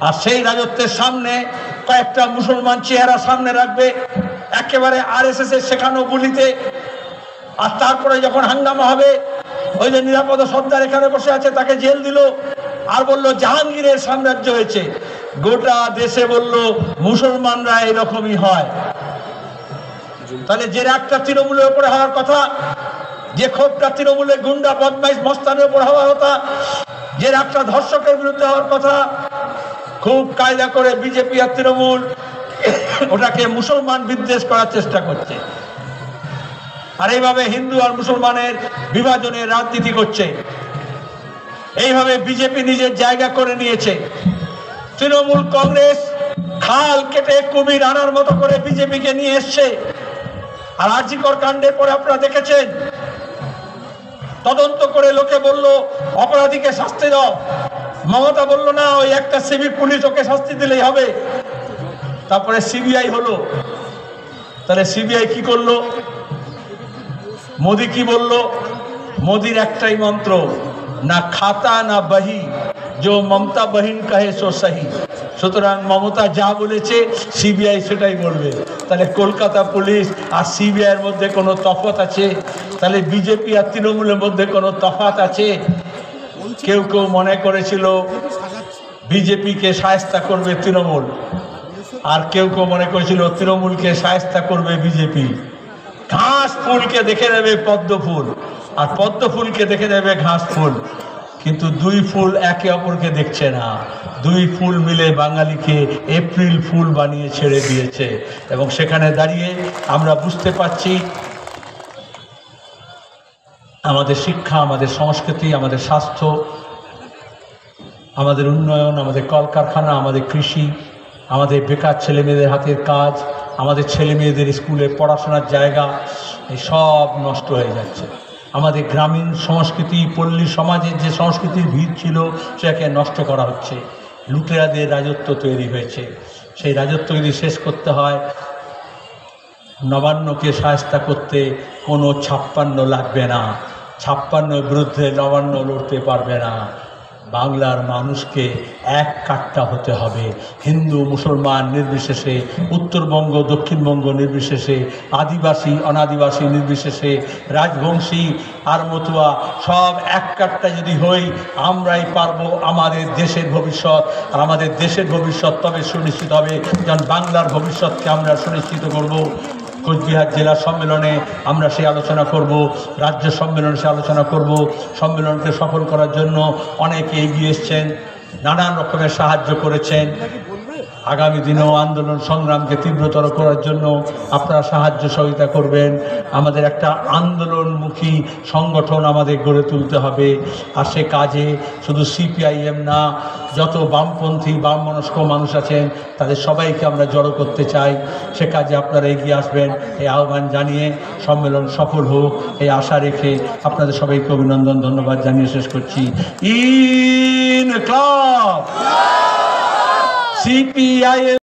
আর সেই রাজত্বের সামনে কয়েকটা মুসলমান চেহারা সামনে রাখবে একেবারে আরএসএস এর শেখানো গুলিতে। আর তারপরে যখন হাঙ্গামা হবে, ওই যে নিরাপদ সর্দার এখানে বসে আছে তাকে জেল দিল আর বলল জাহাঙ্গীরের সাম্রাজ্য হয়েছে। গোটা দেশে বলল মুসলমানরা এরকমই হয়। তাহলে যে একটা তৃণমূলের উপরে হওয়ার কথা, যে ক্ষোভটা তৃণমূলের গুন্ডা বদমাইশ মস্তানের উপর হওয়ার কথা, যে একটা ধর্ষকের বিরুদ্ধে হওয়ার কথা, খুব কায়দা করে বিজেপি আর তৃণমূল ওটাকে মুসলমান বিদ্বেষ করার চেষ্টা করছে। আর এইভাবে হিন্দু আর মুসলমানের বিভাজনের রাজনীতি করছে। এইভাবে বিজেপি নিজের জায়গা করে নিয়েছে। তৃণমূল কংগ্রেস খাল কেটে কুমির আনার মতো করে বিজেপিকে নিয়ে এসছে। আর আরজিকর কাণ্ডের পরে আপনারা দেখেছেন, তদন্ত করে লোকে বলল অপরাধীকে শাস্তি দাও। মমতা বলল না, ওই একটা সিভিক পুলিশ ওকে শাস্তি দিলেই হবে। তারপরে সিবিআই হলো। তাহলে সিবিআই কি করলো? মোদি কি বলল? মোদির একটাই মন্ত্র, না খাতা না বহি, जो ममता बहन कहे सो सही। সুতরাং মমতা যা বলেছে সিবিআই সেটাই বলবে। তাহলে কলকাতা পুলিশ আর সিবিআই এর মধ্যে কোনো তফাৎ আছে? তাহলে বিজেপি আর তৃণমূলের মধ্যে কোনো তফাৎ আছে? কেউ কেউ মনে করেছিল বিজেপিকে শায়েস্তা করবে তৃণমূল, আর কেউ কেউ মনে করেছিল তৃণমূলকে শায়েস্তা করবে বিজেপি। ঘাস ফুলকে দেখে নেবে পদ্ম ফুল, আর পদ্ম ফুলকে দেখে নেবে ঘাস ফুল। কিন্তু দুই ফুল একে অপরকে দেখছে না। দুই ফুল মিলে বাঙালিকে এপ্রিল ফুল বানিয়ে ছেড়ে দিয়েছে। এবং সেখানে দাঁড়িয়ে আমরা বুঝতে পারছি আমাদের শিক্ষা, আমাদের সংস্কৃতি, আমাদের স্বাস্থ্য, আমাদের উন্নয়ন, আমাদের কলকারখানা, আমাদের কৃষি, আমাদের বেকার ছেলেমেয়েদের হাতের কাজ, আমাদের ছেলেমেয়েদের স্কুলে পড়াশোনার জায়গা, এই সব নষ্ট হয়ে যাচ্ছে। আমাদের গ্রামীণ সংস্কৃতি, পল্লী সমাজের যে সংস্কৃতির ভিড় ছিল সেটাকে নষ্ট করা হচ্ছে। লুটেরাদের রাজত্ব তৈরি হয়েছে। সেই রাজত্ব যদি শেষ করতে হয়, নবান্নকে শায়েস্তা করতে কোনো 56 লাগবে না। 56 বিরুদ্ধে নবান্ন লড়তে পারবে না। বাংলার মানুষকে এক কাট্টা হতে হবে। হিন্দু মুসলমান নির্বিশেষে, উত্তরবঙ্গ দক্ষিণবঙ্গ নির্বিশেষে, আদিবাসী অনাদিবাসী নির্বিশেষে, রাজবংশী আর মতুয়া সব এক কাট্টা যদি হই, আমরাই পারবো আমাদের দেশের ভবিষ্যৎ। আর আমাদের দেশের ভবিষ্যৎ তবে সুনিশ্চিত হবে যখন বাংলার ভবিষ্যৎকে আমরা সুনিশ্চিত করব। কোচবিহার জেলা সম্মেলনে আমরা সেই আলোচনা করব, রাজ্য সম্মেলনে সে আলোচনা করব। সম্মেলনকে সফল করার জন্য অনেকে এগিয়ে এসছেন, নানান রকমের সাহায্য করেছেন। আগামী দিনেও আন্দোলন সংগ্রামকে তীব্রতর করার জন্য আপনারা সাহায্য সহযোগিতা করবেন। আমাদের একটা আন্দোলনমুখী সংগঠন আমাদের গড়ে তুলতে হবে। আর সে কাজে শুধু সিপিআইএম না, যত বামপন্থী বামমনস্ক মানুষ আছেন তাদের সবাইকে আমরা জড়ো করতে চাই। সে কাজে আপনারা এগিয়ে আসবেন, এই আহ্বান জানিয়ে সম্মেলন সফল হোক এই আশা রেখে আপনাদের সবাইকে অভিনন্দন ধন্যবাদ জানিয়ে শেষ করছি। ইনকলাব সিপিআইএম।